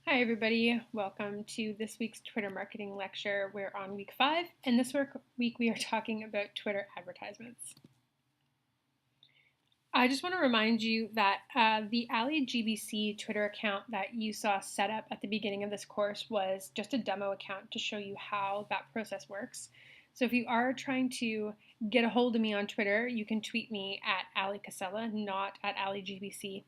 Hi everybody, welcome to this week's Twitter marketing lecture. We're on week 5, and this week we are talking about Twitter advertisements. I just want to remind you that the Ali GBC Twitter account that you saw set up at the beginning of this course was just a demo account to show you how that process works. So if you are trying to get a hold of me on Twitter, you can tweet me at Ali Casella, not at Ali GBC.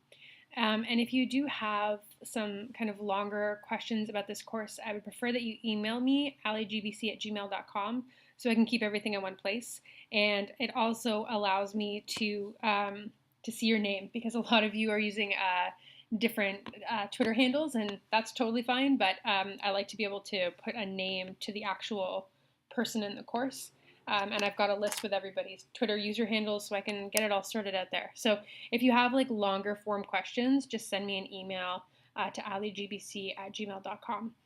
And if you do have some kind of longer questions about this course, I would prefer that you email me, aligbc@gmail.com, so I can keep everything in one place. And it also allows me to see your name, because a lot of you are using different Twitter handles, and that's totally fine. But I like to be able to put a name to the actual person in the course. And I've got a list with everybody's Twitter user handles so I can get it all sorted out there. So if you have like longer form questions, just send me an email to aligbc@gmail.com.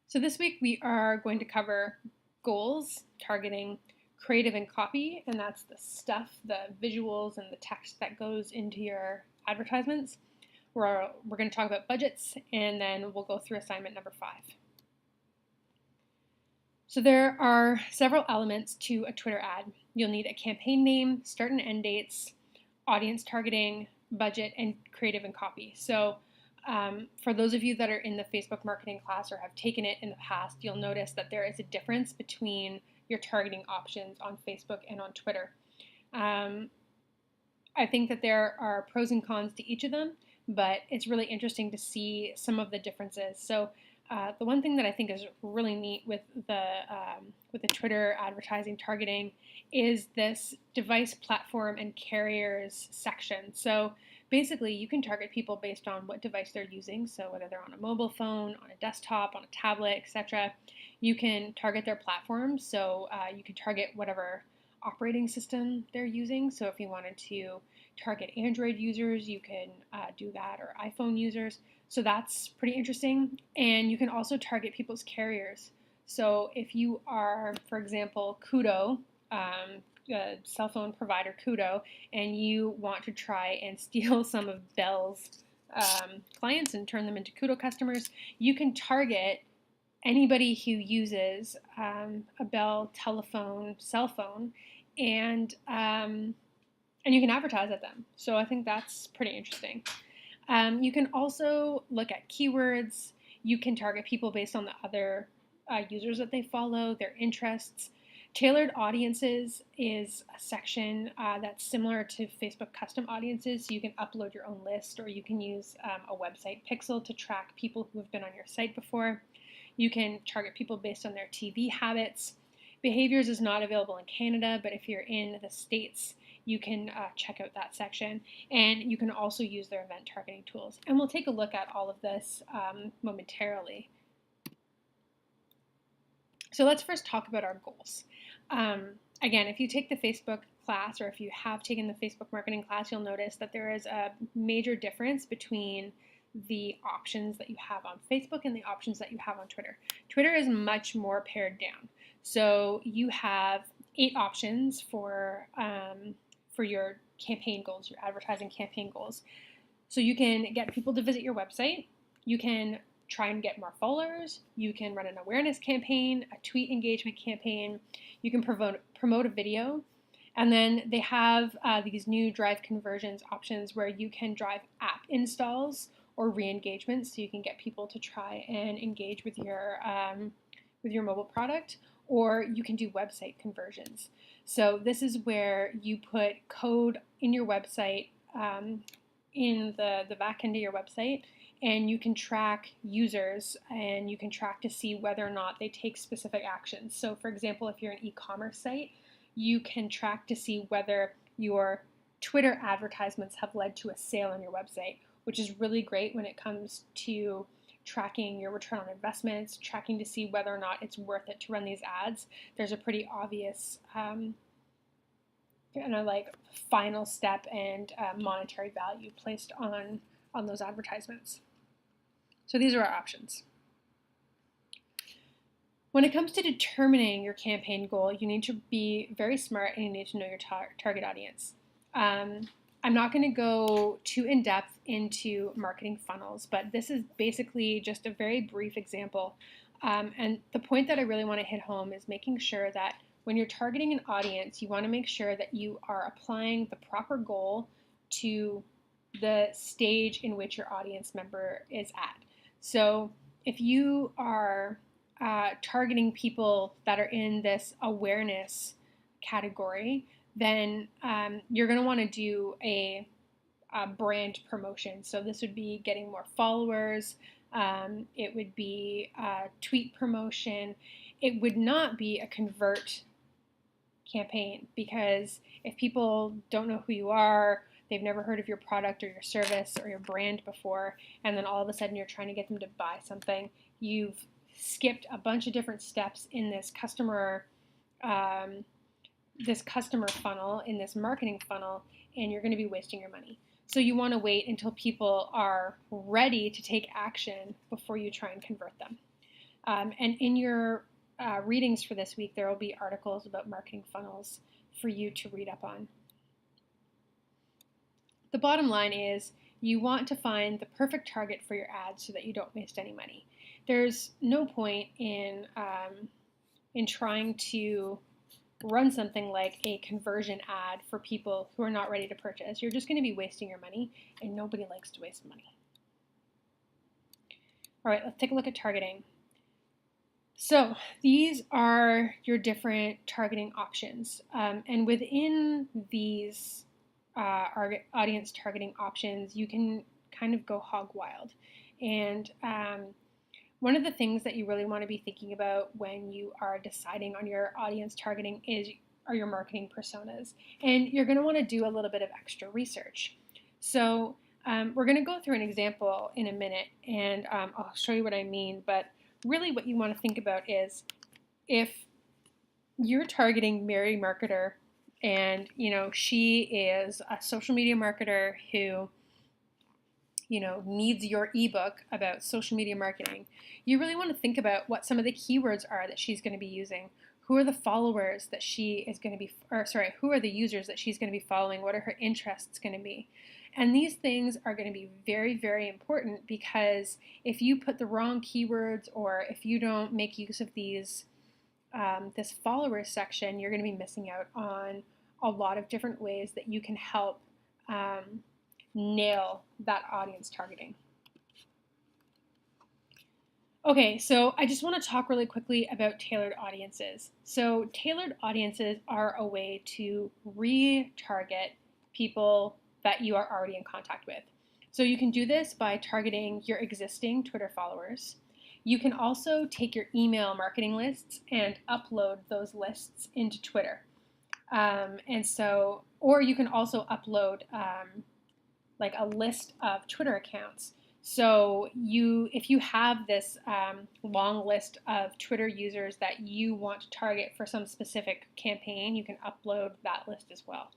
So this week we are going to cover goals, targeting, creative, and copy, and that's the stuff, the visuals, and the text that goes into your advertisements. We're going to talk about budgets, and then we'll go through assignment number 5. So there are several elements to a Twitter ad. You'll need a campaign name, start and end dates, audience targeting, budget, and creative and copy. So for those of you that are in the Facebook marketing class or have taken it in the past, you'll notice that there is a difference between your targeting options on Facebook and on Twitter. I think that there are pros and cons to each of them, but it's really interesting to see some of the differences. So the one thing that I think is really neat with the Twitter advertising targeting is this device, platform, and carriers section. So basically, you can target people based on what device they're using. So whether they're on a mobile phone, on a desktop, on a tablet, etc. You can target their platform. So you can target whatever operating system they're using. So if you wanted to target Android users, you can do that, or iPhone users. So that's pretty interesting. And you can also target people's carriers. So if you are, for example, Kudo, cell phone provider Kudo, and you want to try and steal some of Bell's clients and turn them into Kudo customers, you can target anybody who uses a Bell telephone, cell phone, and you can advertise at them. So I think that's pretty interesting. You can also look at keywords. You can target people based on the other users that they follow, their interests. Tailored audiences is a section that's similar to Facebook custom audiences. So you can upload your own list, or you can use a website pixel to track people who have been on your site before. You can target people based on their TV habits. Behaviors is not available in Canada, but if you're in the States, you can check out that section. And you can also use their event targeting tools. And we'll take a look at all of this momentarily. So let's first talk about our goals. Again, if you take the Facebook class, or if you have taken the Facebook marketing class, you'll notice that there is a major difference between the options that you have on Facebook and the options that you have on Twitter. Twitter is much more pared down. So you have 8 options for your campaign goals, your advertising campaign goals. So you can get people to visit your website. You can try and get more followers. You can run an awareness campaign, a tweet engagement campaign. You can promote a video. And then they have these new drive conversions options where you can drive app installs or re-engagements, so you can get people to try and engage with your mobile product, or you can do website conversions. So this is where you put code in your website, in the back end of your website, and you can track users, and you can track to see whether or not they take specific actions. So for example, if you're an e-commerce site, you can track to see whether your Twitter advertisements have led to a sale on your website, which is really great when it comes to tracking your return on investments, tracking to see whether or not it's worth it to run these ads. There's a pretty obvious kind of like final step and monetary value placed on those advertisements. So these are our options. When it comes to determining your campaign goal, you need to be very smart, and you need to know your target audience. I'm not going to go too in depth into marketing funnels, but this is basically just a very brief example. And the point that I really want to hit home is making sure that when you're targeting an audience, you want to make sure that you are applying the proper goal to the stage in which your audience member is at. So if you are targeting people that are in this awareness category, then you're going to want to do a brand promotion. So this would be getting more followers. It would be tweet promotion. It would not be a convert campaign, because if people don't know who you are, they've never heard of your product or your service or your brand before, and then all of a sudden you're trying to get them to buy something, you've skipped a bunch of different steps in this customer funnel, in this marketing funnel, and you're going to be wasting your money. So you want to wait until people are ready to take action before you try and convert them. And in your readings for this week, there will be articles about marketing funnels for you to read up on. The bottom line is you want to find the perfect target for your ads so that you don't waste any money. There's no point in trying to run something like a conversion ad for people who are not ready to purchase. You're just going to be wasting your money, and nobody likes to waste money. All right, let's take a look at targeting. So these are your different targeting options. And within these audience targeting options, you can kind of go hog wild. And one of the things that you really want to be thinking about when you are deciding on your audience targeting are your marketing personas. And you're going to want to do a little bit of extra research. So we're going to go through an example in a minute, and I'll show you what I mean. But really what you want to think about is, if you're targeting Mary Marketer, and she is a social media marketer who needs your ebook about social media marketing, you really want to think about what some of the keywords are that she's going to be using. Who are the followers that she is going to be, who are the users that she's going to be following? What are her interests going to be? And these things are going to be very, very important, because if you put the wrong keywords, or if you don't make use of these, this followers section, you're going to be missing out on a lot of different ways that you can help nail that audience targeting. Okay, so I just want to talk really quickly about tailored audiences. So tailored audiences are a way to retarget people that you are already in contact with. So you can do this by targeting your existing Twitter followers. You can also take your email marketing lists and upload those lists into Twitter. Or you can also upload like a list of Twitter accounts. So if you have this long list of Twitter users that you want to target for some specific campaign, you can upload that list as well.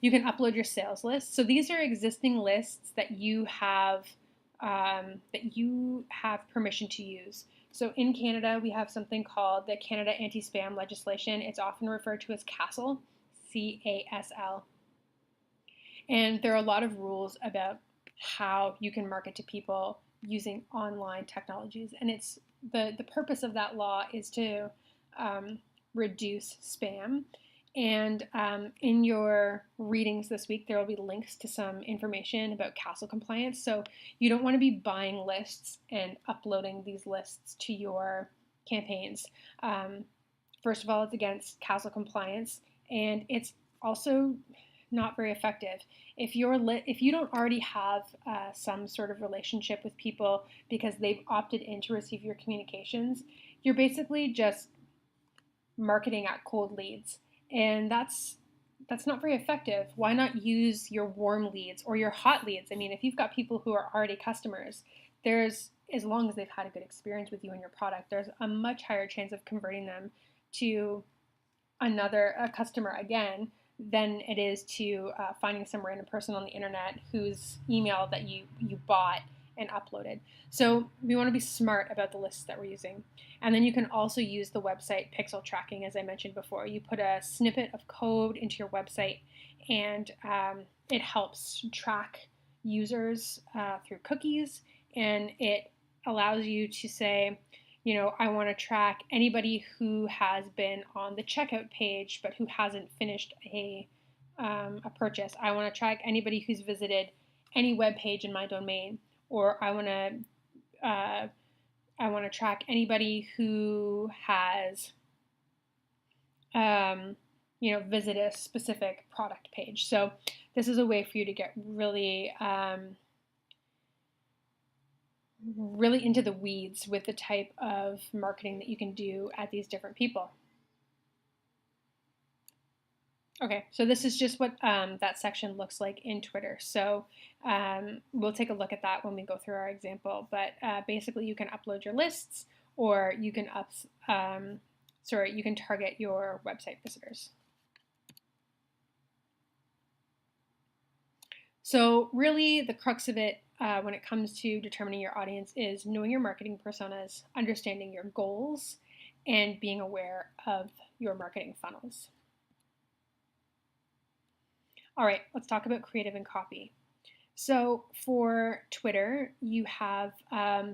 You can upload your sales list. So these are existing lists that you have permission to use. So in Canada, we have something called the Canada Anti-Spam Legislation. It's often referred to as CASL, C-A-S-L. And there are a lot of rules about how you can market to people using online technologies. And it's the purpose of that law is to reduce spam. And in your readings this week, there will be links to some information about CASL compliance. So you don't want to be buying lists and uploading these lists to your campaigns. First of all, it's against CASL compliance, and it's also not very effective. If you don't already have some sort of relationship with people because they've opted in to receive your communications, you're basically just marketing at cold leads. And that's not very effective. Why not use your warm leads or your hot leads? I mean, if you've got people who are already customers, as long as they've had a good experience with you and your product, there's a much higher chance of converting them to a customer again than it is to finding some random person on the internet whose email that you bought and uploaded. So we want to be smart about the lists that we're using. And then you can also use the website pixel tracking, as I mentioned before. You put a snippet of code into your website, and it helps track users through cookies, and it allows you to say, you know, I want to track anybody who has been on the checkout page but who hasn't finished a purchase. I want to track anybody who's visited any web page in my domain, or uh, I want to track anybody who has you know, visit a specific product page. So this is a way for you to get really really into the weeds with the type of marketing that you can do at these different people. Okay, so this is just what that section looks like in Twitter. So we'll take a look at that when we go through our example. But basically, you can upload your lists, or you can you can target your website visitors. So really, the crux of it when it comes to determining your audience is knowing your marketing personas, understanding your goals, and being aware of your marketing funnels. All right, let's talk about creative and copy. So for Twitter, you have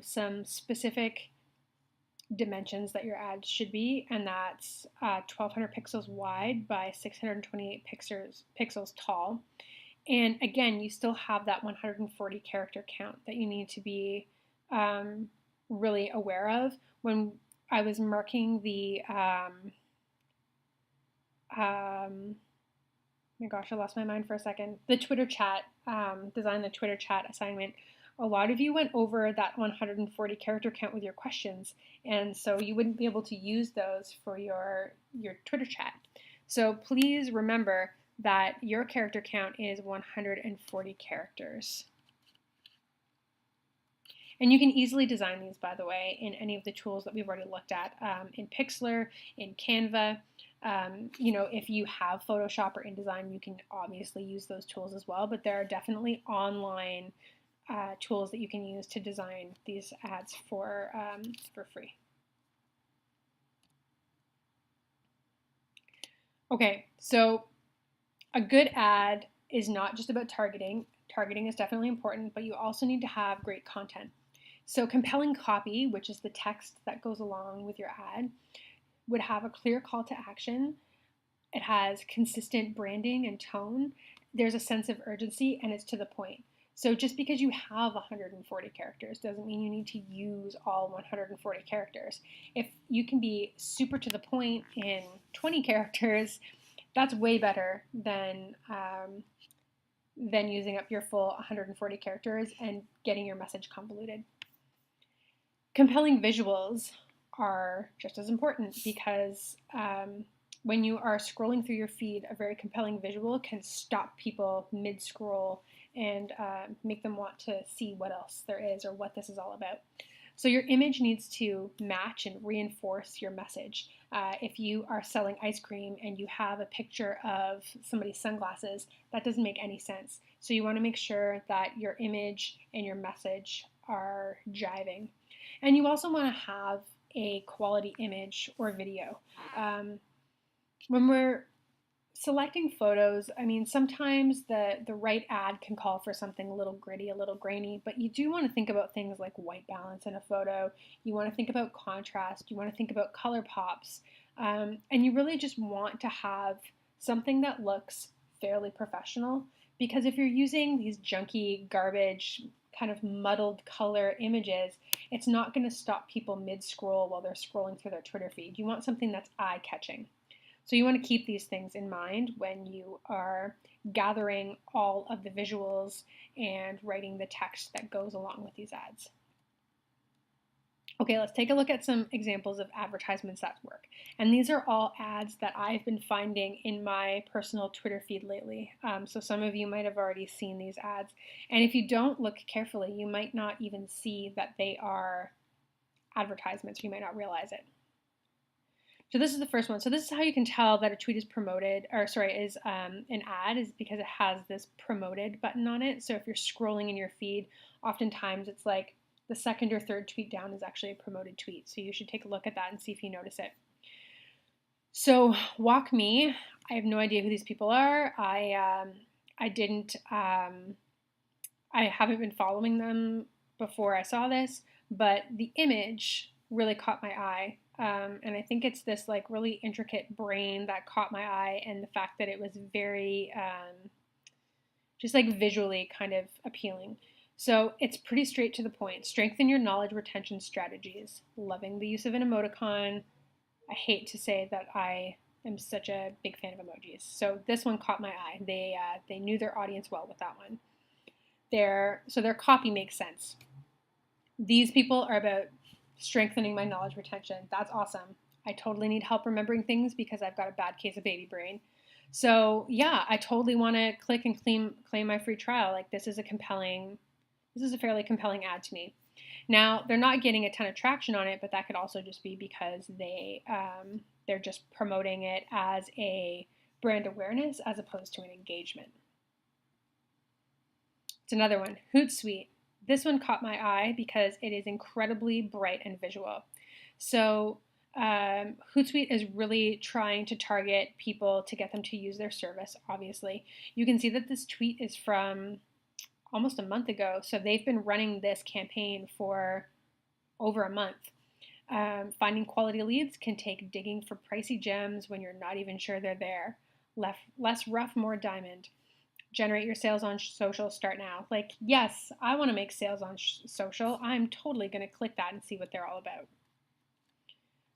some specific dimensions that your ads should be, and that's 1200 pixels wide by 628 pixels tall. And again, you still have that 140 character count that you need to be really aware of. When I was marking the my gosh, I lost my mind for a second. The Twitter chat, design the Twitter chat assignment. A lot of you went over that 140 character count with your questions, and so you wouldn't be able to use those for your Twitter chat. So please remember that your character count is 140 characters. And you can easily design these, by the way, in any of the tools that we've already looked at, in Pixlr, in Canva. You know, if you have Photoshop or InDesign, you can obviously use those tools as well, but there are definitely online tools that you can use to design these ads for free. Okay, so a good ad is not just about targeting. Targeting is definitely important, but you also need to have great content. So compelling copy, which is the text that goes along with your ad, would have a clear call to action. It has consistent branding and tone. There's a sense of urgency, and it's to the point. So just because you have 140 characters doesn't mean you need to use all 140 characters. If you can be super to the point in 20 characters, that's way better than using up your full 140 characters and getting your message convoluted. Compelling visuals are just as important, because when you are scrolling through your feed, a very compelling visual can stop people mid-scroll and make them want to see what else there is or what this is all about. So your image needs to match and reinforce your message. If you are selling ice cream and you have a picture of somebody's sunglasses, that doesn't make any sense. So you want to make sure that your image and your message are jiving. And you also want to have a quality image or video. When we're selecting photos, I mean, sometimes the right ad can call for something a little gritty, a little grainy, but you do want to think about things like white balance in a photo. You want to think about contrast. You want to think about color pops. And you really just want to have something that looks fairly professional, because if you're using these junky, garbage, kind of muddled color images, it's not going to stop people mid-scroll while they're scrolling through their Twitter feed. You want something that's eye-catching. So you want to keep these things in mind when you are gathering all of the visuals and writing the text that goes along with these ads. Okay, let's take a look at some examples of advertisements that work. And these are all ads that I've been finding in my personal Twitter feed lately. So some of you might have already seen these ads. And if you don't look carefully, you might not even see that they are advertisements. You might not realize it. So this is the first one. So this is how you can tell that a tweet is promoted, or sorry, is an ad, is because it has this promoted button on it. So if you're scrolling in your feed, oftentimes it's like the second or third tweet down is actually a promoted tweet. So you should take a look at that and see if you notice it. So Walk Me, I have no idea who these people are. I I didn't, I haven't been following them before I saw this, but the image really caught my eye. And I think it's this like really intricate brain that caught my eye, and the fact that it was very just like visually kind of appealing. So it's pretty straight to the point. Strengthen your knowledge retention strategies. Loving the use of an emoticon. I hate to say that I am such a big fan of emojis. So this one caught my eye. They knew their audience well with that one. So their copy makes sense. These people are about strengthening my knowledge retention. That's awesome. I totally need help remembering things because I've got a bad case of baby brain. So yeah, I totally want to click and claim my free trial. Like this is a fairly compelling ad to me. Now they're not getting a ton of traction on it, but that could also just be because they're just promoting it as a brand awareness as opposed to an engagement. It's another one, Hootsuite. This one caught my eye because it is incredibly bright and visual. So Hootsuite is really trying to target people to get them to use their service, obviously. You can see that this tweet is from almost a month ago, so they've been running this campaign for over a month. Finding quality leads can take digging for pricey gems when you're not even sure they're there. Less rough, more diamond. Generate your sales on social, start now. Like, yes, I want to make sales on social. I'm totally going to click that and see what they're all about.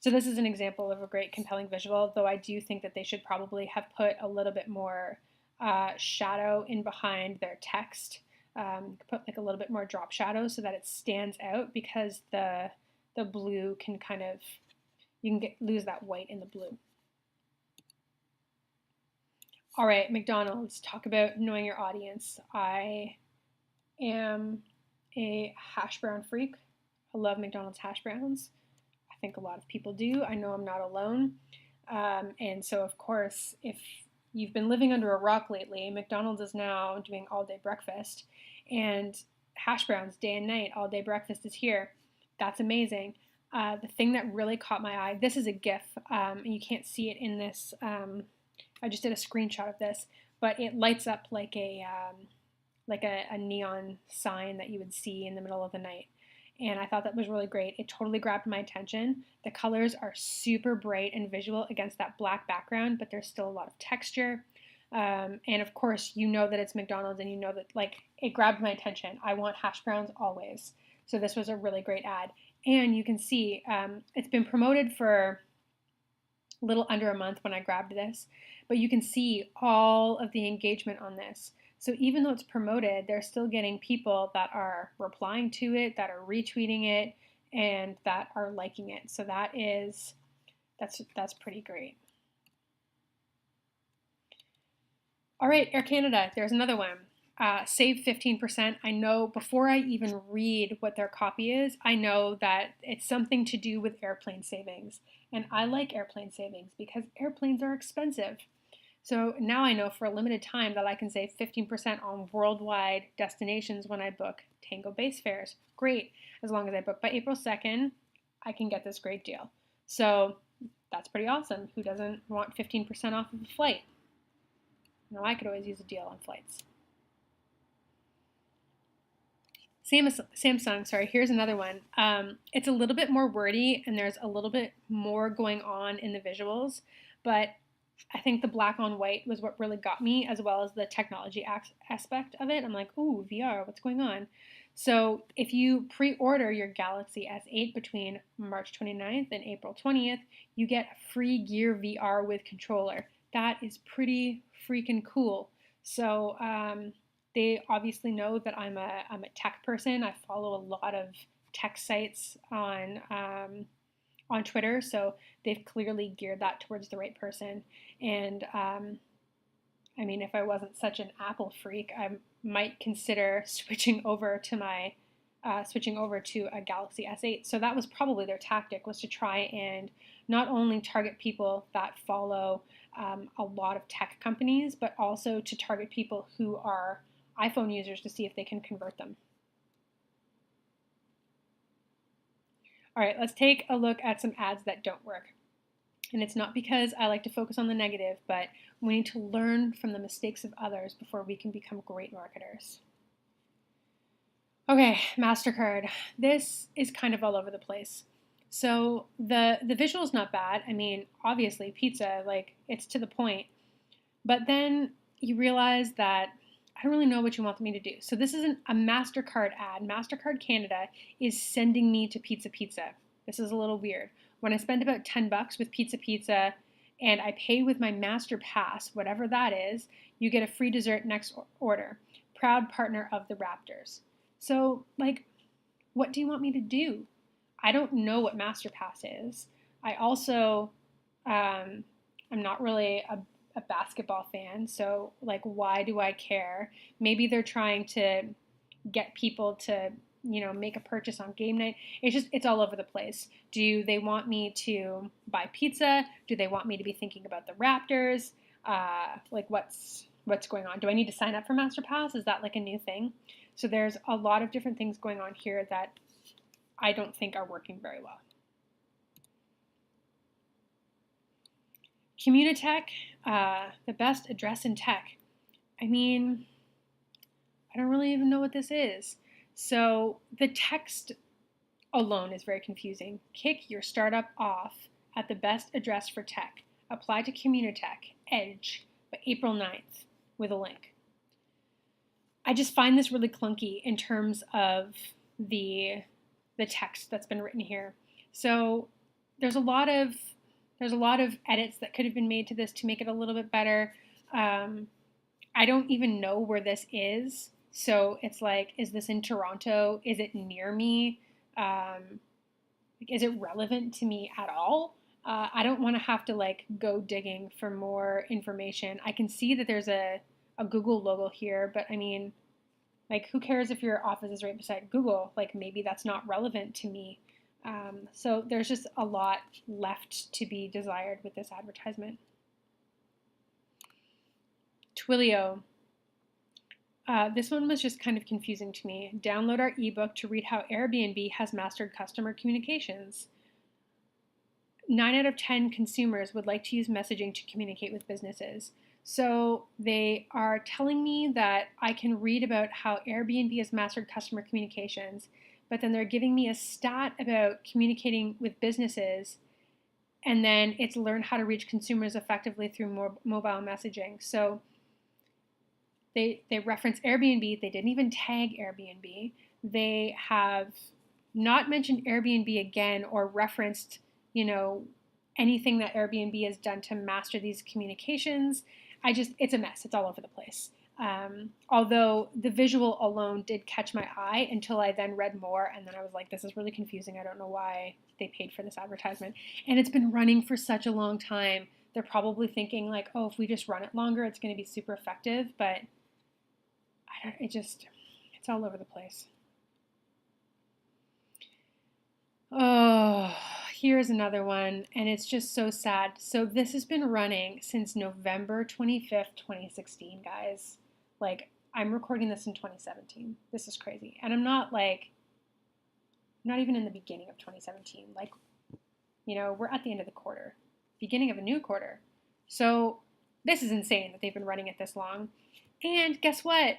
So this is an example of a great compelling visual, though I do think that they should probably have put a little bit more shadow in behind their text. Put like a little bit more drop shadow so that it stands out, because the blue can kind of, you can lose that white in the blue. All right, McDonald's, talk about knowing your audience. I am a hash brown freak. I love McDonald's hash browns. I think a lot of people do. I know I'm not alone. And so, of course, if you've been living under a rock lately, McDonald's is now doing all-day breakfast. And hash browns, day and night, all-day breakfast is here. That's amazing. The thing that really caught my eye, this is a GIF, and you can't see it in this. I just did a screenshot of this, but it lights up like a neon sign that you would see in the middle of the night. And I thought that was really great. It totally grabbed my attention. The colors are super bright and visual against that black background, but there's still a lot of texture. And of course, you know that it's McDonald's, and you know that, like, it grabbed my attention. I want hash browns always. So this was a really great ad. And you can see it's been promoted for a little under a month when I grabbed this, but you can see all of the engagement on this. So even though it's promoted, they're still getting people that are replying to it, that are retweeting it, and that are liking it. So that's pretty great. All right, Air Canada, there's another one. Save 15%. I know before I even read what their copy is, I know that it's something to do with airplane savings. And I like airplane savings because airplanes are expensive. So now I know for a limited time that I can save 15% on worldwide destinations when I book Tango base fares. Great. As long as I book by April 2nd, I can get this great deal. So that's pretty awesome. Who doesn't want 15% off of a flight? Now I could always use a deal on flights. Samsung, sorry, here's another one. It's a little bit more wordy, and there's a little bit more going on in the visuals, but I think the black on white was what really got me, as well as the technology aspect of it. I'm like, ooh, VR, what's going on? So if you pre-order your Galaxy S8 between March 29th and April 20th, you get a free Gear VR with controller. That is pretty freaking cool. So they obviously know that I'm a tech person. I follow a lot of tech sites on Twitter, so they've clearly geared that towards the right person. And I mean, if I wasn't such an Apple freak, I might consider switching over to a Galaxy S8. So that was probably their tactic, was to try and not only target people that follow a lot of tech companies, but also to target people who are iPhone users to see if they can convert them. All right, let's take a look at some ads that don't work. And it's not because I like to focus on the negative, but we need to learn from the mistakes of others before we can become great marketers. Okay, MasterCard. This is kind of all over the place. So the visual is not bad. I mean, obviously pizza, like it's to the point. But then you realize that I don't really know what you want me to do. So this isn't a MasterCard ad. MasterCard Canada is sending me to Pizza Pizza. This is a little weird. When I spend about $10 with Pizza Pizza and I pay with my Master Pass, whatever that is, you get a free dessert next order. Proud partner of the Raptors. So, like, what do you want me to do? I don't know what Master Pass is. I also, I'm not really a basketball fan, so like, why do I care? Maybe they're trying to get people to, make a purchase on game night. It's all over the place. Do they want me to buy pizza? Do they want me to be thinking about the Raptors? Like, what's going on? Do I need to sign up for Master Pass? Is that like a new thing? So there's a lot of different things going on here that I don't think are working very well. Communitech, the best address in tech. I mean, I don't really even know what this is. So the text alone is very confusing. Kick your startup off at the best address for tech. Apply to Communitech, Edge, by April 9th with a link. I just find this really clunky in terms of the text that's been written here. So there's a lot of edits that could have been made to this to make it a little bit better. I don't even know where this is. So it's like, is this in Toronto? Is it near me? Is it relevant to me at all? I don't want to have to like go digging for more information. I can see that there's a Google logo here, but I mean, like, who cares if your office is right beside Google? Like, maybe that's not relevant to me. So there's just a lot left to be desired with this advertisement. Twilio. This one was just kind of confusing to me. Download our ebook to read how Airbnb has mastered customer communications. 9 out of 10 consumers would like to use messaging to communicate with businesses. So they are telling me that I can read about how Airbnb has mastered customer communications, but then they're giving me a stat about communicating with businesses, and then it's learn how to reach consumers effectively through mobile messaging. So they reference Airbnb. They didn't even tag Airbnb. They have not mentioned Airbnb again or referenced, anything that Airbnb has done to master these communications. It's a mess. It's all over the place. Although the visual alone did catch my eye until I then read more, and then I was like, this is really confusing. I don't know why they paid for this advertisement. And it's been running for such a long time. They're probably thinking like, oh, if we just run it longer, it's going to be super effective. But it's all over the place. Oh, here's another one, and it's just so sad. So this has been running since November 25th, 2016, guys. Like, I'm recording this in 2017. This is crazy. And I'm not even in the beginning of 2017. Like, we're at the end of the quarter, beginning of a new quarter. So this is insane that they've been running it this long. And guess what?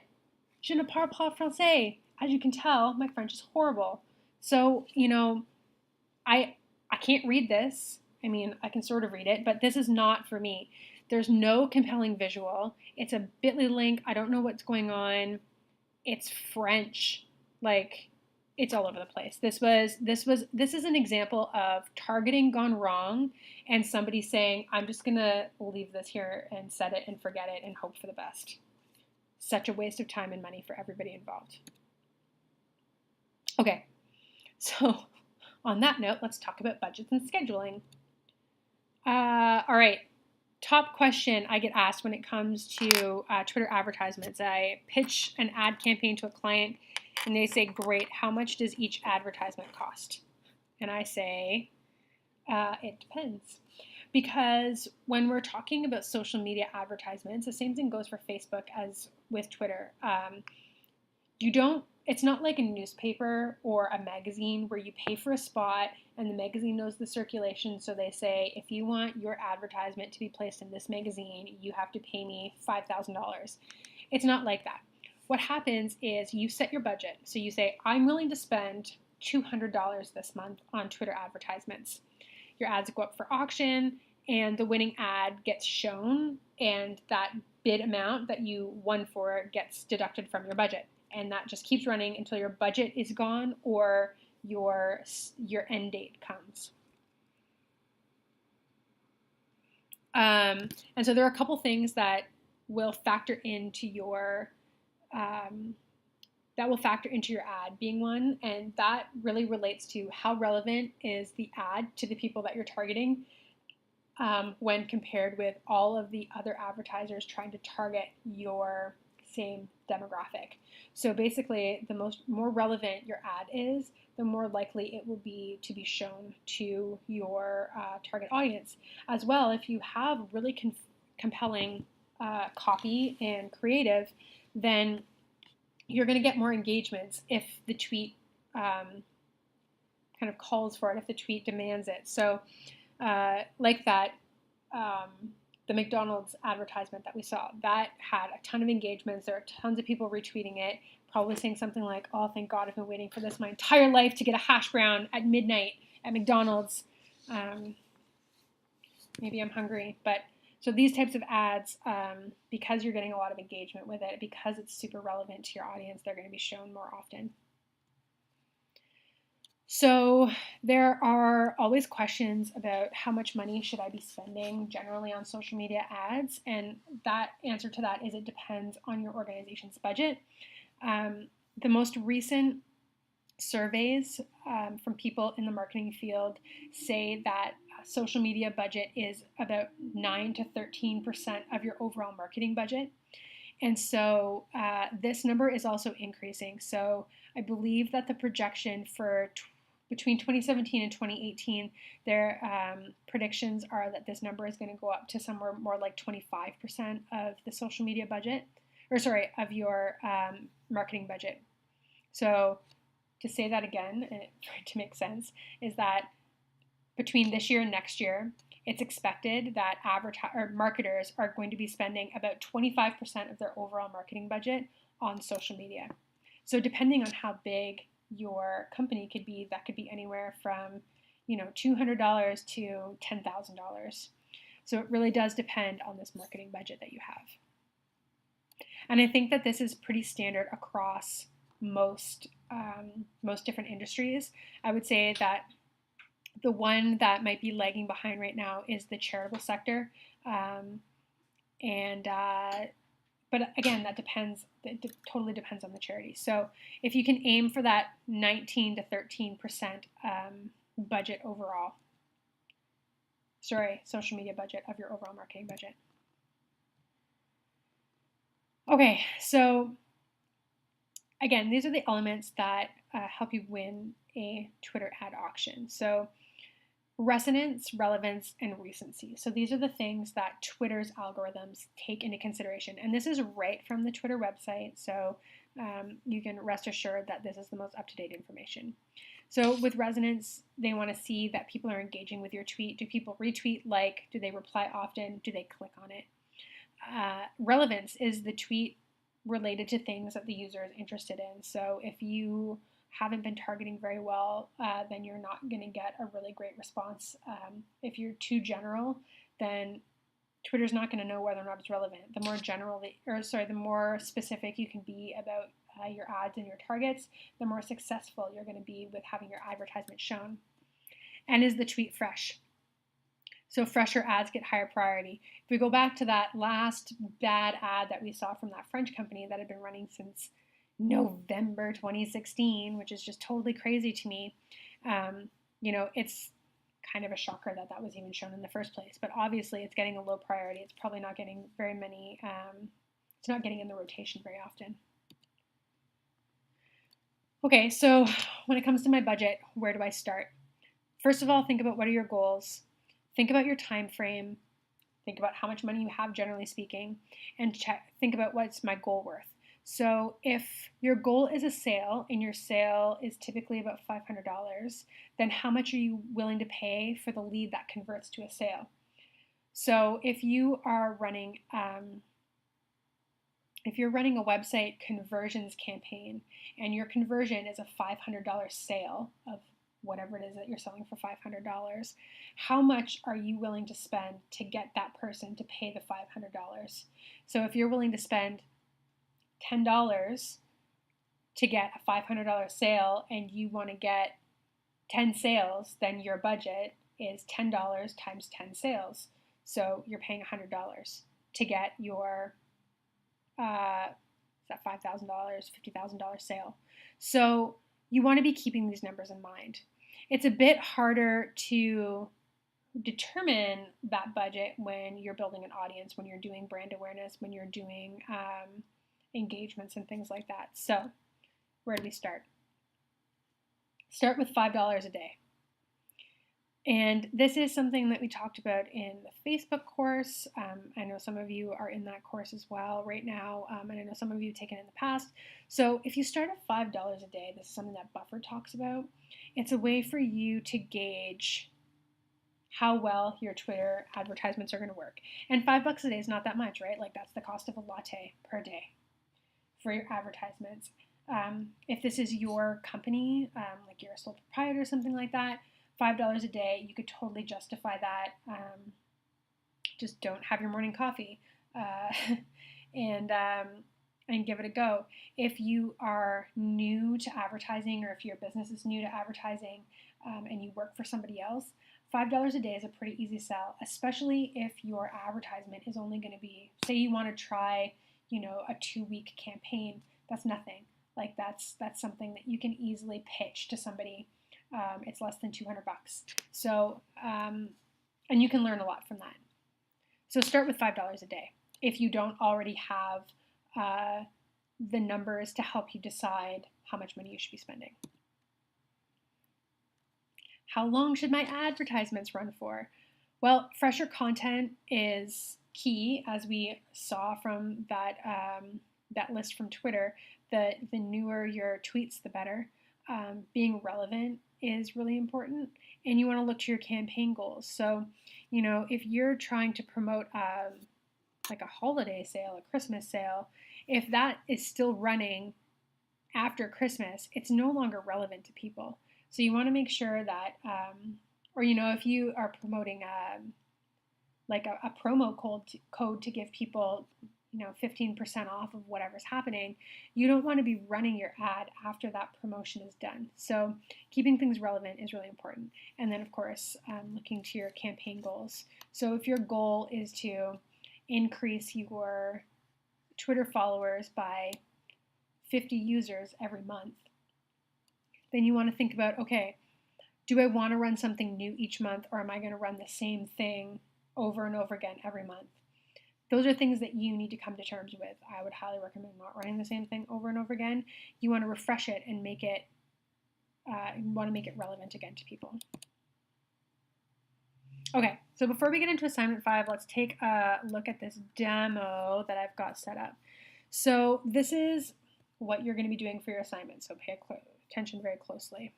Je ne parle pas français. As you can tell, my French is horrible. So, I can't read this. I mean, I can sort of read it, but this is not for me. There's no compelling visual. It's a bit.ly link. I don't know what's going on. It's French. Like, it's all over the place. This is an example of targeting gone wrong and somebody saying, I'm just going to leave this here and set it and forget it and hope for the best. Such a waste of time and money for everybody involved. Okay, so on that note, let's talk about budgets and scheduling. All right, top question I get asked when it comes to Twitter advertisements. I pitch an ad campaign to a client and they say, great, how much does each advertisement cost? And I say, it depends. Because when we're talking about social media advertisements, the same thing goes for Facebook as with Twitter. You don't it's not like a newspaper or a magazine where you pay for a spot and the magazine knows the circulation. So they say, if you want your advertisement to be placed in this magazine, you have to pay me $5,000. It's not like that. What happens is you set your budget. So you say, I'm willing to spend $200 this month on Twitter advertisements. Your ads go up for auction and the winning ad gets shown, and that bid amount that you won for gets deducted from your budget. And that just keeps running until your budget is gone or your end date comes. And so there are a couple things that will factor into your ad being one, and that really relates to how relevant is the ad to the people that you're targeting when compared with all of the other advertisers trying to target your same demographic. So basically, the more relevant your ad is, the more likely it will be to be shown to your target audience. As well, if you have really compelling copy and creative, then you're going to get more engagements if the tweet kind of calls for it, if the tweet demands it. So like that, the McDonald's advertisement that we saw, that had a ton of engagements. There are tons of people retweeting it, probably saying something like, oh, thank God, I've been waiting for this my entire life to get a hash brown at midnight at McDonald's. Maybe I'm hungry. But so these types of ads, because you're getting a lot of engagement with it, because it's super relevant to your audience, they're going to be shown more often. So there are always questions about how much money should I be spending generally on social media ads, and that answer to that is it depends on your organization's budget. The most recent surveys from people in the marketing field say that social media budget is about 9 to 13% of your overall marketing budget. And so this number is also increasing. So I believe that the projection for between 2017 and 2018, their predictions are that this number is going to go up to somewhere more like 25% of the social media budget, of your marketing budget. So to say that again, to make sense, is that between this year and next year, it's expected that marketers are going to be spending about 25% of their overall marketing budget on social media. So depending on how big your company could be, that could be anywhere from $200 to $10,000. So it really does depend on this marketing budget that you have. And I think that this is pretty standard across most different industries. I would say that the one that might be lagging behind right now is the charitable sector, but again, that depends. It totally depends on the charity. So if you can aim for that 19 to 13% budget overall, social media budget of your overall marketing budget. Okay, so again, these are the elements that help you win a Twitter ad auction. So resonance, relevance, and recency. So these are the things that Twitter's algorithms take into consideration. And this is right from the Twitter website, so you can rest assured that this is the most up-to-date information. So with resonance, they want to see that people are engaging with your tweet. Do people retweet, like? Do they reply often? Do they click on it? Relevance is the tweet related to things that the user is interested in. So if you haven't been targeting very well, then you're not going to get a really great response. If you're too general, then Twitter's not going to know whether or not it's relevant. The more specific you can be about your ads and your targets, the more successful you're going to be with having your advertisement shown. And is the tweet fresh? So fresher ads get higher priority. If we go back to that last bad ad that we saw from that French company that had been running since November 2016, which is just totally crazy to me. It's kind of a shocker that that was even shown in the first place. But obviously, it's getting a low priority. It's probably not getting very many. It's not getting in the rotation very often. Okay, so when it comes to my budget, where do I start? First of all, think about what are your goals. Think about your time frame. Think about how much money you have, generally speaking, and think about what's my goal worth. So if your goal is a sale and your sale is typically about $500, then how much are you willing to pay for the lead that converts to a sale? So if you are running if you're running a website conversions campaign and your conversion is a $500 sale of whatever it is that you're selling for $500, how much are you willing to spend to get that person to pay the $500? So if you're willing to spend $10 to get a $500 sale and you want to get 10 sales, then your budget is $10 times 10 sales. So you're paying $100 to get your is that $5,000, $50,000 sale. So you want to be keeping these numbers in mind. It's a bit harder to determine that budget when you're building an audience, when you're doing brand awareness, when you're doing engagements and things like that. So where do we start? Start with $5 a day. And this is something that we talked about in the Facebook course. I know some of you are in that course as well right now, and I know some of you have taken it in the past. So if you start at $5 a day, this is something that Buffer talks about. It's a way for you to gauge how well your Twitter advertisements are going to work. And $5 a day is not that much, right? Like that's the cost of a latte per day for your advertisements. If this is your company, like you're a sole proprietor or something like that, $5 a day, you could totally justify that. Just don't have your morning coffee and give it a go. If you are new to advertising or if your business is new to advertising and you work for somebody else, $5 a day is a pretty easy sell, especially if your advertisement is only going to be, say you want to try, a 2-week campaign. That's nothing. Like that's something that you can easily pitch to somebody. It's less than $200. So, and you can learn a lot from that. So start with $5 a day if you don't already have the numbers to help you decide how much money you should be spending. How long should my advertisements run for? Well, fresher content is key, as we saw from that list from Twitter. The newer your tweets, the better. Being relevant is really important, and you want to look to your campaign goals. So, if you're trying to promote like a holiday sale, a Christmas sale, if that is still running after Christmas, it's no longer relevant to people. So you want to make sure that, or if you are promoting like a promo code to give people 15% off of whatever's happening, you don't want to be running your ad after that promotion is done. So keeping things relevant is really important. And then, of course, looking to your campaign goals. So if your goal is to increase your Twitter followers by 50 users every month, then you want to think about, okay, do I want to run something new each month, or am I going to run the same thing over and over again every month? Those are things that you need to come to terms with. I would highly recommend not running the same thing over and over again. You want to refresh it and make it, you want to make it relevant again to people. Okay, so before we get into assignment 5, let's take a look at this demo that I've got set up. So this is what you're going to be doing for your assignment, so pay attention very closely.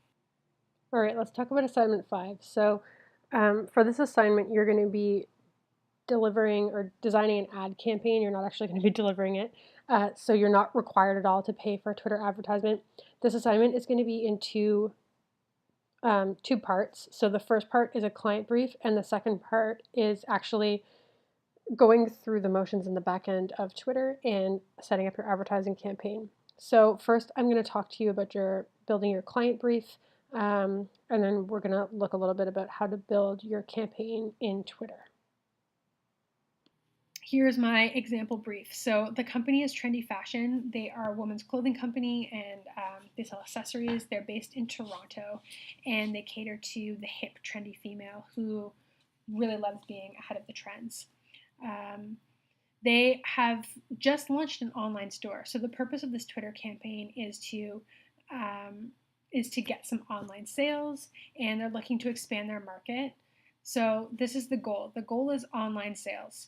All right, let's talk about assignment 5. So for this assignment, you're going to be delivering or designing an ad campaign. You're not actually going to be delivering it, so you're not required at all to pay for a Twitter advertisement. This assignment is going to be in two parts. So the first part is a client brief, and the second part is actually going through the motions in the back end of Twitter and setting up your advertising campaign. So first, I'm going to talk to you about building your client brief, and then we're going to look a little bit about how to build your campaign in Twitter. Here's my example brief. So the company is Trendy Fashion. They are a women's clothing company, and they sell accessories. They're based in Toronto, and they cater to the hip, trendy female who really loves being ahead of the trends. They have just launched an online store. So the purpose of this Twitter campaign is to get some online sales, and they're looking to expand their market. So this is the goal. The goal is online sales.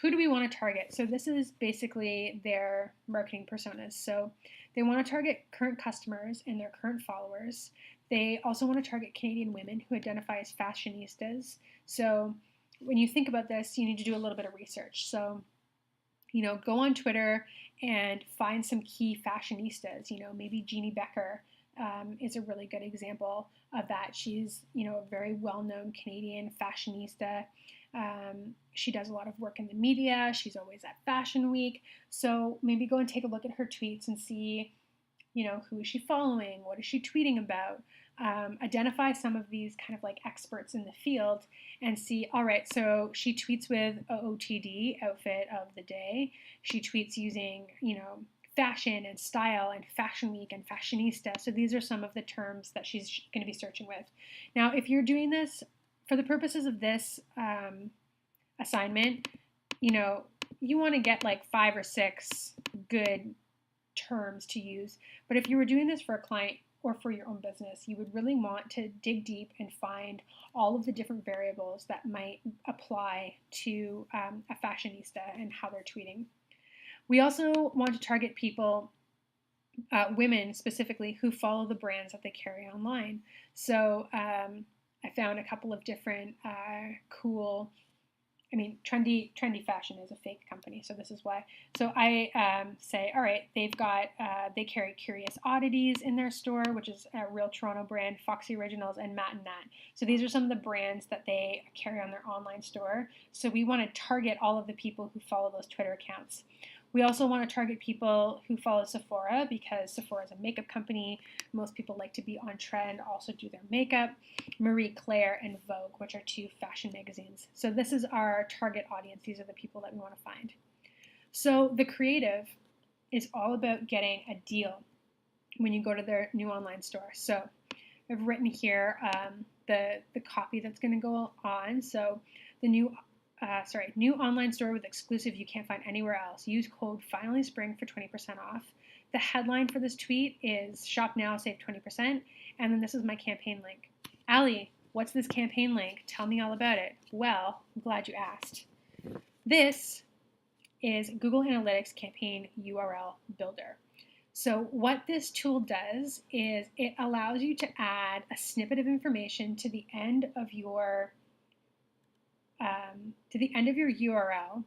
Who do we want to target? So this is basically their marketing personas. So they want to target current customers and their current followers. They also want to target Canadian women who identify as fashionistas. So when you think about this, you need to do a little bit of research. So, go on Twitter and find some key fashionistas. Maybe Jeannie Becker is a really good example of that. She's, a very well-known Canadian fashionista. She does a lot of work in the media. She's always at Fashion Week. So maybe go and take a look at her tweets and see, who is she following? What is she tweeting about? Identify some of these kind of like experts in the field and see, all right, so she tweets with OOTD, outfit of the day. She tweets using, fashion and style and Fashion Week and fashionista. So these are some of the terms that she's going to be searching with. Now, if you're doing this for the purposes of this assignment, you want to get like 5 or 6 good terms to use. But if you were doing this for a client or for your own business, you would really want to dig deep and find all of the different variables that might apply to a fashionista and how they're tweeting. We also want to target people, women specifically, who follow the brands that they carry online. So I found a couple of different cool, Trendy Fashion is a fake company, so this is why. So I say, all right, they carry Curious Oddities in their store, which is a real Toronto brand, Foxy Originals, and Matt and Nat. So these are some of the brands that they carry on their online store. So we want to target all of the people who follow those Twitter accounts. We also want to target people who follow Sephora because Sephora is a makeup company. Most people like to be on trend, also do their makeup. Marie Claire and Vogue, which are 2 fashion magazines. So this is our target audience. These are the people that we want to find. So the creative is all about getting a deal when you go to their new online store. So I've written here the copy that's going to go on. So the new online store with exclusive you can't find anywhere else. Use code FINALLYSPRING for 20% off. The headline for this tweet is shop now, save 20%. And then this is my campaign link. Allie, what's this campaign link? Tell me all about it. Well, I'm glad you asked. This is Google Analytics Campaign URL Builder. So what this tool does is it allows you to add a snippet of information to the end of your URL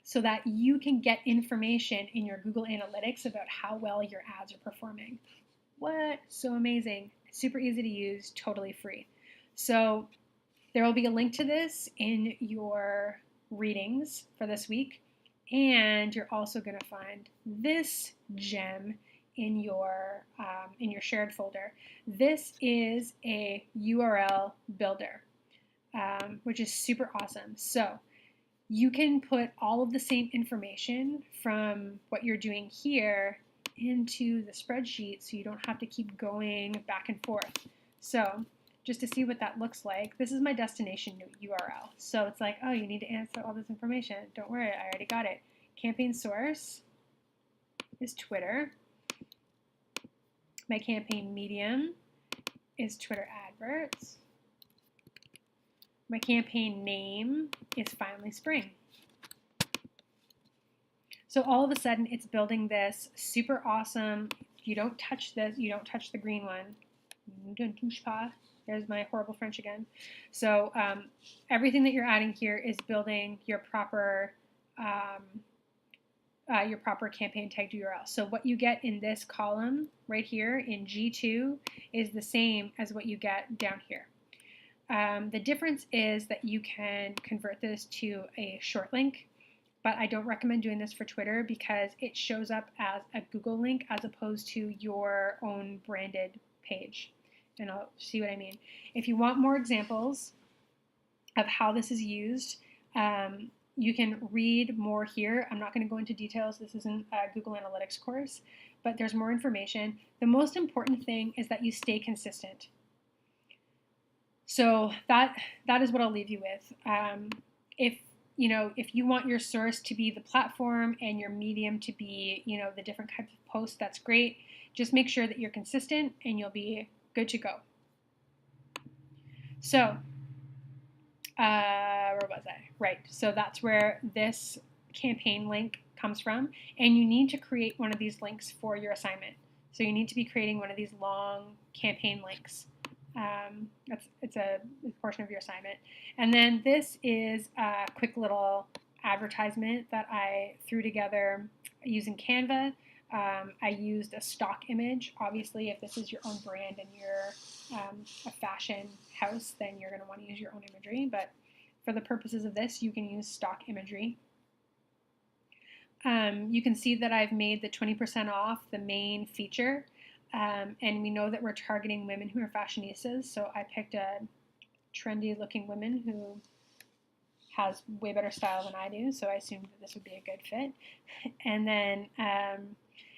so that you can get information in your Google Analytics about how well your ads are performing. What? So amazing. Super easy to use, totally free. So there will be a link to this in your readings for this week, and you're also going to find this gem in your shared folder. This is a URL builder. Which is super awesome. So you can put all of the same information from what you're doing here into the spreadsheet so you don't have to keep going back and forth. So just to see what that looks like, this is my destination URL. So it's like, oh, you need to answer all this information. Don't worry, I already got it. Campaign source is Twitter. My campaign medium is Twitter adverts. My campaign name is Finally Spring. So all of a sudden it's building this super awesome, you don't touch this, you don't touch the green one. There's my horrible French again. So everything that you're adding here is building your proper campaign tagged URL. So what you get in this column right here in G2 is the same as what you get down here. The difference is that you can convert this to a short link, but I don't recommend doing this for Twitter because it shows up as a Google link as opposed to your own branded page. And I'll see what I mean. If you want more examples of how this is used, you can read more here. I'm not going to go into details. This isn't a Google Analytics course, but there's more information. The most important thing is that you stay consistent. So that is what I'll leave you with. If you want your source to be the platform and your medium to be, the different types of posts, that's great. Just make sure that you're consistent and you'll be good to go. So Where was I? Right. So that's where this campaign link comes from. And you need to create one of these links for your assignment. So you need to be creating one of these long campaign links. It's a portion of your assignment. And then this is a quick little advertisement that I threw together using Canva. I used a stock image. Obviously, if this is your own brand and you're a fashion house, then you're going to want to use your own imagery. But for the purposes of this, you can use stock imagery. You can see that I've made the 20% off the main feature. And we know that we're targeting women who are fashionistas. So I picked a trendy looking woman who has way better style than I do. So I assumed that this would be a good fit. And then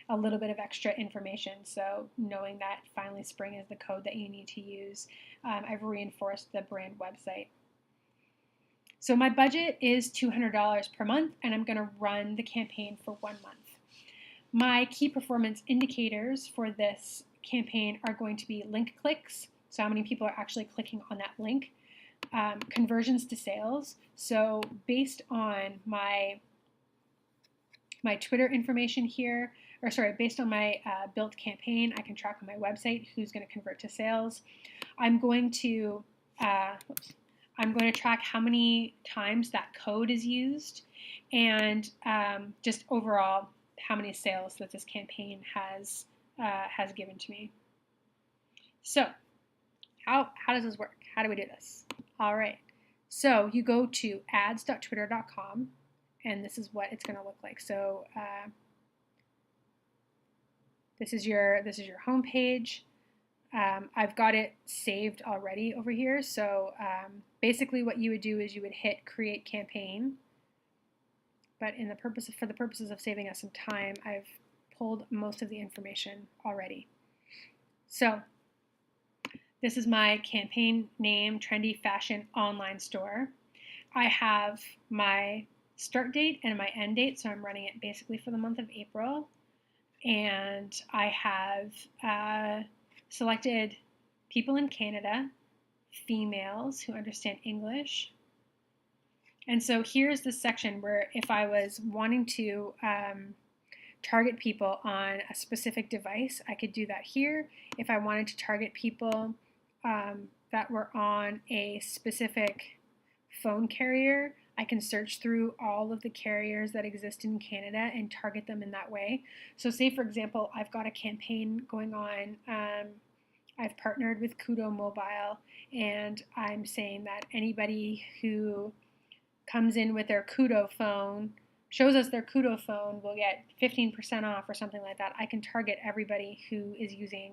a little bit of extra information. So knowing that finally spring is the code that you need to use, I've reinforced the brand website. So my budget is $200 per month, and I'm going to run the campaign for 1 month. My key performance indicators for this campaign are going to be link clicks, so how many people are actually clicking on that link, conversions to sales. So based on my Twitter information here, or sorry, based on my built campaign, I can track on my website who's going to convert to sales. I'm going to track how many times that code is used, and just overall how many sales that this campaign has given to me. So how does this work? How do we do this? All right. So you go to ads.twitter.com, and this is what it's going to look like. So this is your home page. I've got it saved already over here. So basically what you would do is you would hit create campaign. But for the purposes of saving us some time, I've pulled most of the information already. So this is my campaign name, Trendy Fashion Online Store. I have my start date and my end date, so I'm running it basically for the month of April. And I have selected people in Canada, females who understand English. And so here's the section where if I was wanting to target people on a specific device, I could do that here. If I wanted to target people that were on a specific phone carrier, I can search through all of the carriers that exist in Canada and target them in that way. So say, for example, I've got a campaign going on. I've partnered with Kudo Mobile, and I'm saying that anybody who comes in with their Kudo phone, shows us their Kudo phone, will get 15% off or something like that. I can target everybody who is using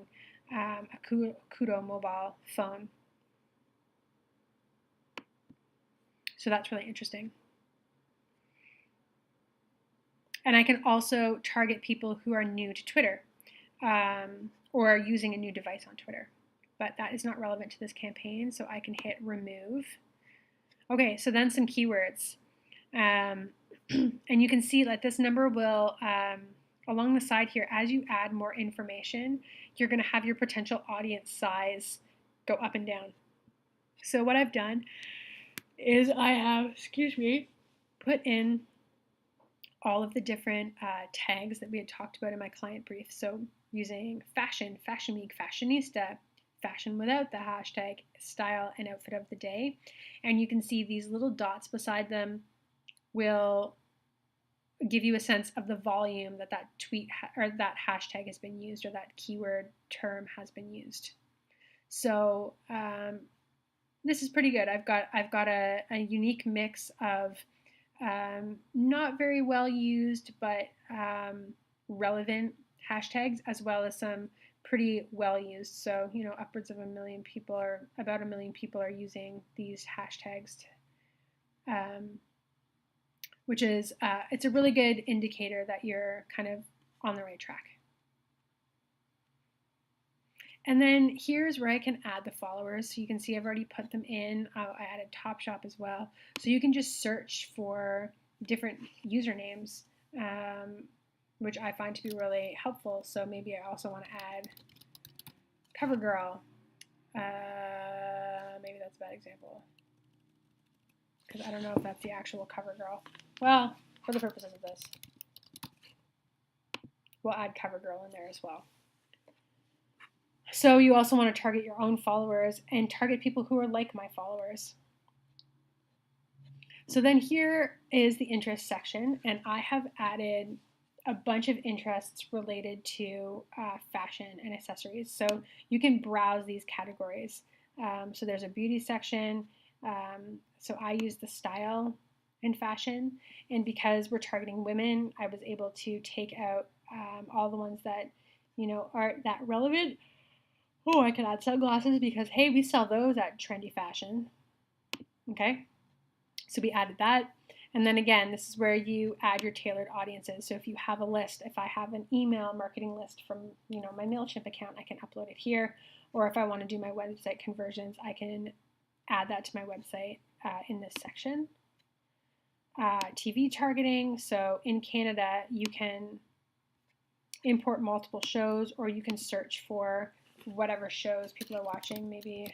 a Kudo mobile phone. So that's really interesting. And I can also target people who are new to Twitter or are using a new device on Twitter. But that is not relevant to this campaign, so I can hit remove. Okay, so then some keywords. And you can see that this number will, along the side here, as you add more information, you're going to have your potential audience size go up and down. So what I've done is I have, put in all of the different tags that we had talked about in my client brief. So using fashion, fashion week, fashionista, fashion without the hashtag, style, and outfit of the day. And you can see these little dots beside them will give you a sense of the volume that tweet or that hashtag has been used, or that keyword term has been used. So this is pretty good. I've got a unique mix of not very well used but relevant hashtags, as well as some pretty well used. So upwards of 1 million people, or about 1 million people, are using these hashtags, which is it's a really good indicator that you're kind of on the right track. And then here's where I can add the followers. So you can see I've already put them in. I added Topshop as well. So you can just search for different usernames, which I find to be really helpful. So maybe I also want to add CoverGirl. Maybe that's a bad example. because I don't know if that's the actual cover girl. Well, for the purposes of this, we'll add cover girl in there as well. So you also want to target your own followers and target people who are like my followers. So then here is the interest section, and I have added a bunch of interests related to fashion and accessories. So you can browse these categories. So there's a beauty section. So I use the style and fashion, and because we're targeting women, I was able to take out all the ones that aren't that relevant. Oh, I could add sunglasses because hey, we sell those at Trendy Fashion. Okay, so we added that. And then again, this is where you add your tailored audiences. So if you have a list, if I have an email marketing list from my MailChimp account, I can upload it here. Or if I want to do my website conversions, I can add that to my website in this section. TV targeting. So in Canada, you can import multiple shows, or you can search for whatever shows people are watching. Maybe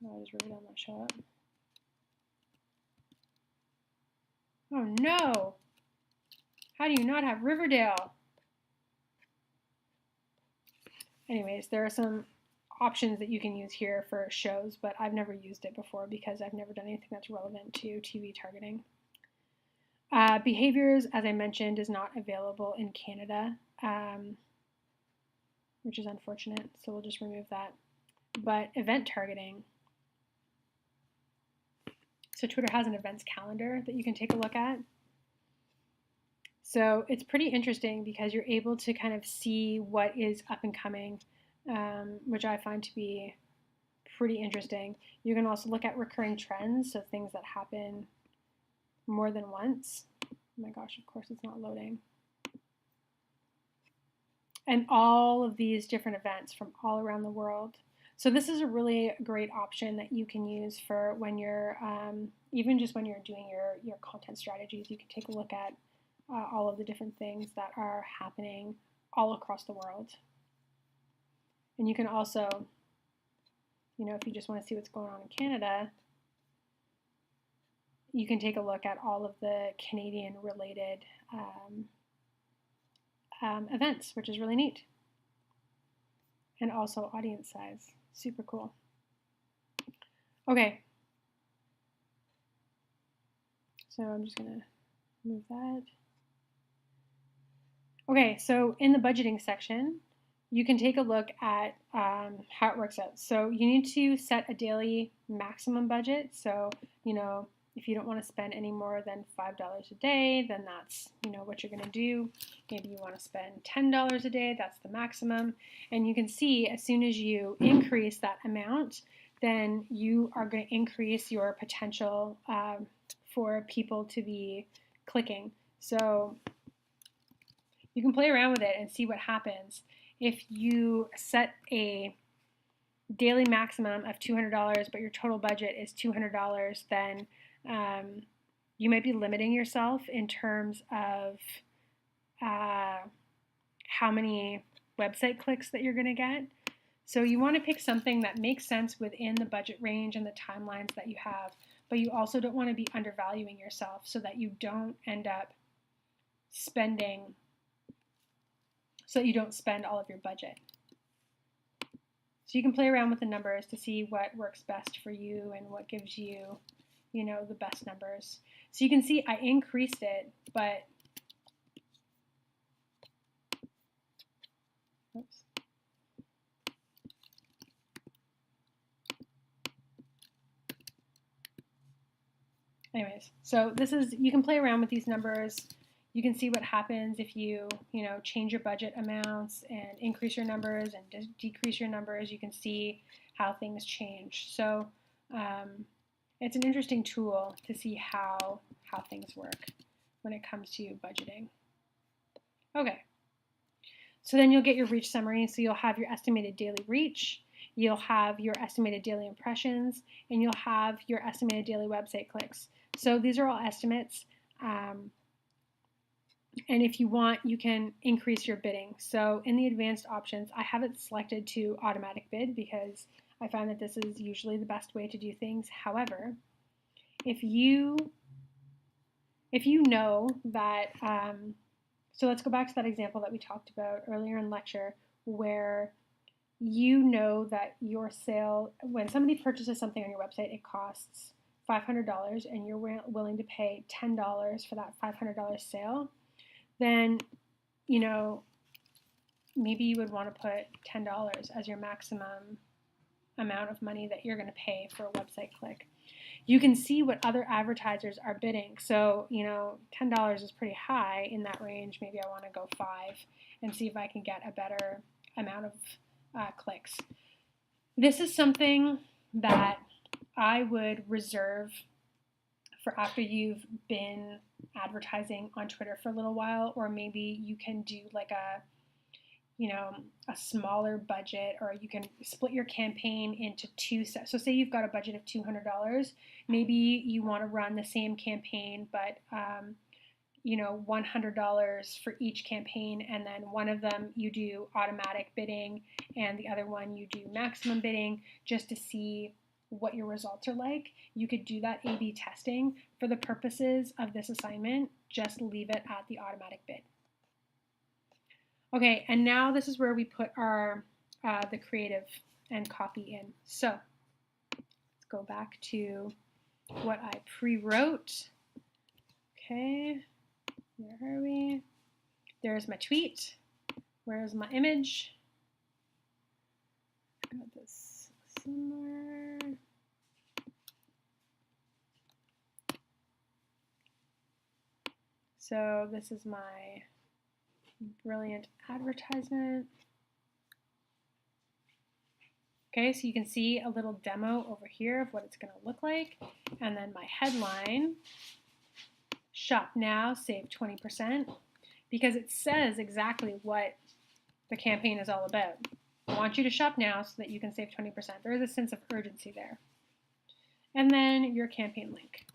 does Riverdale not show up? Oh no! How do you not have Riverdale? Anyways, there are some options that you can use here for shows, but I've never used it before because I've never done anything that's relevant to TV targeting. Behaviors, as I mentioned, is not available in Canada, which is unfortunate, so we'll just remove that. But event targeting. So Twitter has an events calendar that you can take a look at. So it's pretty interesting because you're able to kind of see what is up and coming, which I find to be pretty interesting. You can also look at recurring trends, so things that happen more than once. Oh my gosh, of course it's not loading. And all of these different events from all around the world. So this is a really great option that you can use for when you're, even just when you're doing your content strategies. You can take a look at all of the different things that are happening all across the world. And you can also, if you just want to see what's going on in Canada, you can take a look at all of the Canadian related events, which is really neat. And also audience size, super cool. Okay, so I'm just gonna move that. Okay, so in the budgeting section, you can take a look at how it works out. So you need to set a daily maximum budget. So, if you don't want to spend any more than $5 a day, then that's, what you're going to do. Maybe you want to spend $10 a day, that's the maximum. And you can see as soon as you increase that amount, then you are going to increase your potential for people to be clicking. So you can play around with it and see what happens. If you set a daily maximum of $200, but your total budget is $200, then you might be limiting yourself in terms of how many website clicks that you're going to get. So you want to pick something that makes sense within the budget range and the timelines that you have, but you also don't want to be undervaluing yourself so that you don't end up spending, so that you don't spend all of your budget. So you can play around with the numbers to see what works best for you and what gives you, the best numbers. So you can see I increased it, but oops. Anyways, so this is, you can play around with these numbers. You can see what happens if you, change your budget amounts and increase your numbers and decrease your numbers. You can see how things change. So it's an interesting tool to see how things work when it comes to budgeting. Okay, so then you'll get your reach summary. So you'll have your estimated daily reach, you'll have your estimated daily impressions, and you'll have your estimated daily website clicks. So these are all estimates. And if you want, you can increase your bidding. So in the advanced options, I have it selected to automatic bid because I find that this is usually the best way to do things. However, if you know that, so let's go back to that example that we talked about earlier in lecture, where you know that your sale, when somebody purchases something on your website, it costs $500 and you're willing to pay $10 for that $500 sale, then, you know, maybe you would want to put $10 as your maximum amount of money that you're going to pay for a website click. You can see what other advertisers are bidding. So, you know, $10 is pretty high in that range. Maybe I want to go 5 and see if I can get a better amount of clicks. This is something that I would reserve for after you've been advertising on Twitter for a little while, or maybe you can do like a smaller budget, or you can split your campaign into two sets. So say you've got a budget of $200, maybe you want to run the same campaign, but $100 for each campaign, and then one of them you do automatic bidding and the other one you do maximum bidding, just to see what your results are like. You could do that A/B testing. For the purposes of this assignment, just leave it at the automatic bid. Okay, and now this is where we put our the creative and copy in. So let's go back to what I pre-wrote. Okay, where are we? There's my tweet. Where's my image? Got this somewhere. So this is my brilliant advertisement. Okay, so you can see a little demo over here of what it's going to look like. And then my headline, shop now, save 20%, because it says exactly what the campaign is all about. I want you to shop now so that you can save 20%. There is a sense of urgency there. And then your campaign link.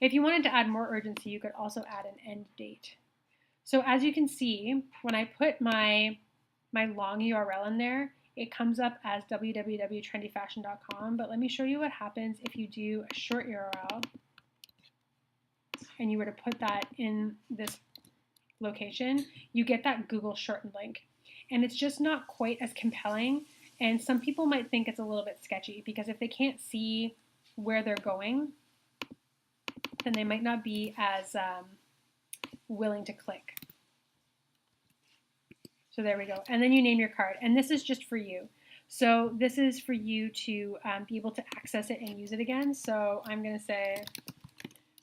If you wanted to add more urgency, you could also add an end date. So as you can see, when I put my long URL in there, it comes up as www.trendyfashion.com, but let me show you what happens if you do a short URL and you were to put that in this location. You get that Google shortened link, and it's just not quite as compelling, and some people might think it's a little bit sketchy, because if they can't see where they're going, then they might not be as willing to click. So there we go. And then you name your card. And this is just for you. So this is for you to be able to access it and use it again. So I'm going to say,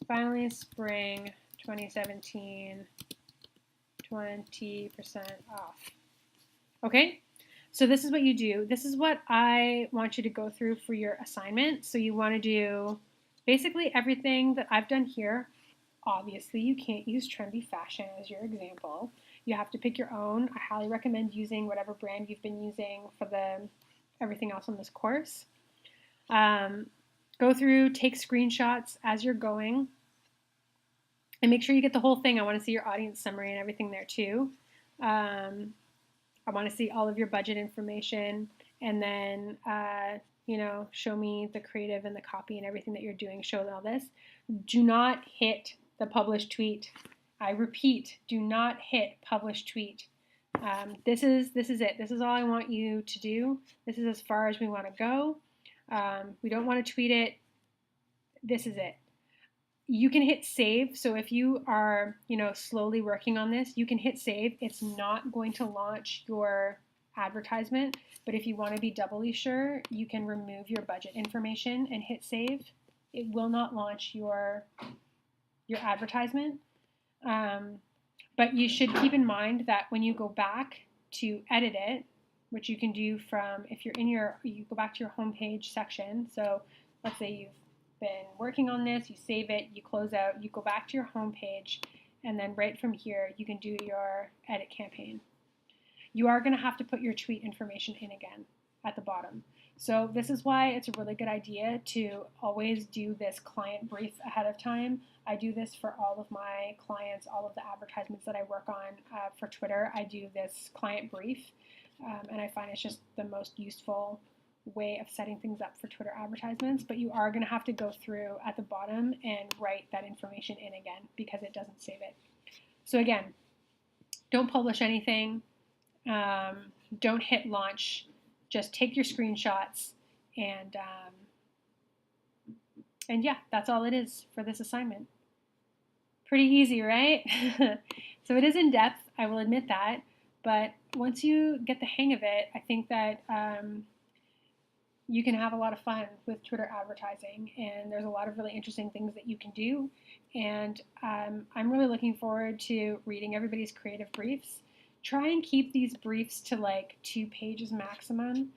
finally spring 2017, 20% off. Okay, so this is what you do. This is what I want you to go through for your assignment. So you want to do basically everything that I've done here. Obviously, you can't use Trendy Fashion as your example. You have to pick your own. I highly recommend using whatever brand you've been using for everything else on this course. Go through, take screenshots as you're going, and make sure you get the whole thing. I want to see your audience summary and everything there too. I want to see all of your budget information, and then show me the creative and the copy and everything that you're doing. Show all this. Do not hit the publish tweet. I repeat, do not hit publish tweet. This is it. This is all I want you to do. This is as far as we want to go. We don't want to tweet it. This is it. You can hit save. So if you are, slowly working on this, you can hit save. It's not going to launch your advertisement, but if you want to be doubly sure, you can remove your budget information and hit save. It will not launch your advertisement. But you should keep in mind that when you go back to edit it, which you can do from, if you're in you go back to your homepage section. So let's say you've been working on this, you save it, you close out, you go back to your homepage, and then right from here, you can do your edit campaign. You are going to have to put your tweet information in again at the bottom. So this is why it's a really good idea to always do this client brief ahead of time. I do this for all of my clients, all of the advertisements that I work on for Twitter. I do this client brief, and I find it's just the most useful way of setting things up for Twitter advertisements, but you are going to have to go through at the bottom and write that information in again because it doesn't save it. So again, don't publish anything. Don't hit launch. Just take your screenshots and yeah, that's all it is for this assignment. Pretty easy, right? So it is in depth, I will admit that, but once you get the hang of it, I think that you can have a lot of fun with Twitter advertising, and there's a lot of really interesting things that you can do. And I'm really looking forward to reading everybody's creative briefs. Try and keep these briefs to like 2 pages maximum.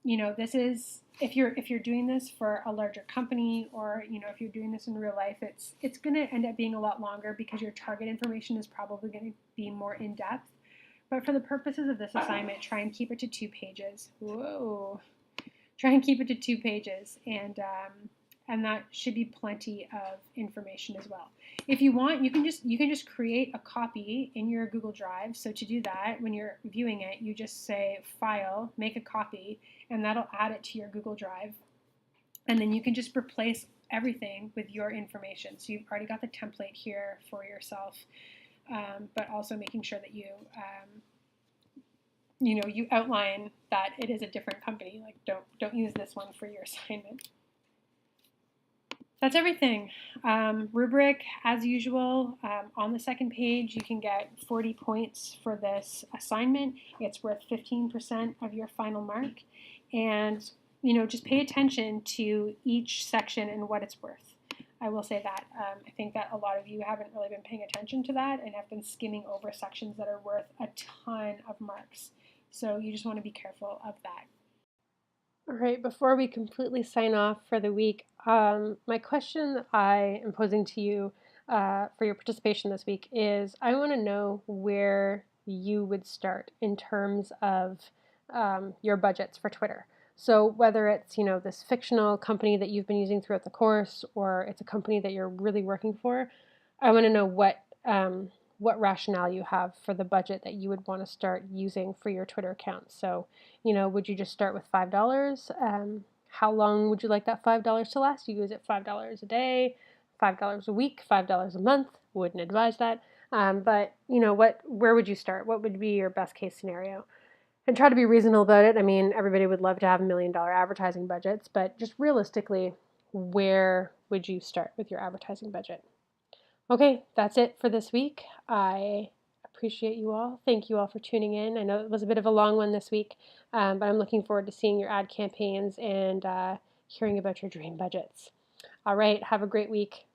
You know, this is if you're doing this for a larger company, or you know, if you're doing this in real life, it's going to end up being a lot longer because your target information is probably going to be more in depth. But for the purposes of this assignment, try and keep it to 2 pages. Whoa! Try and keep it to 2 pages, and that should be plenty of information as well. If you want, you can just create a copy in your Google Drive. So to do that, when you're viewing it, you just say File, make a copy, and that'll add it to your Google Drive. And then you can just replace everything with your information. So you've already got the template here for yourself, but also making sure that you you outline that it is a different company. Like don't use this one for your assignment. That's everything. Rubric, as usual, on the second page, you can get 40 points for this assignment. It's worth 15% of your final mark. And, you know, just pay attention to each section and what it's worth. I will say that. I think that a lot of you haven't really been paying attention to that and have been skimming over sections that are worth a ton of marks. So you just want to be careful of that. All right, before we completely sign off for the week, my question that I am posing to you for your participation this week is, I want to know where you would start in terms of your budgets for Twitter. So whether it's, you know, this fictional company that you've been using throughout the course, or it's a company that you're really working for, I want to know what rationale you have for the budget that you would want to start using for your Twitter account. So, you know, would you just start with $5? How long would you like that $5 to last? You use it $5 a day, $5 a week, $5 a month. Wouldn't advise that. But, you know, where would you start? What would be your best case scenario? And try to be reasonable about it. I mean, everybody would love to have $1 million advertising budgets, but just realistically, where would you start with your advertising budget? Okay, that's it for this week. I appreciate you all. Thank you all for tuning in. I know it was a bit of a long one this week, but I'm looking forward to seeing your ad campaigns and hearing about your dream budgets. All right, have a great week.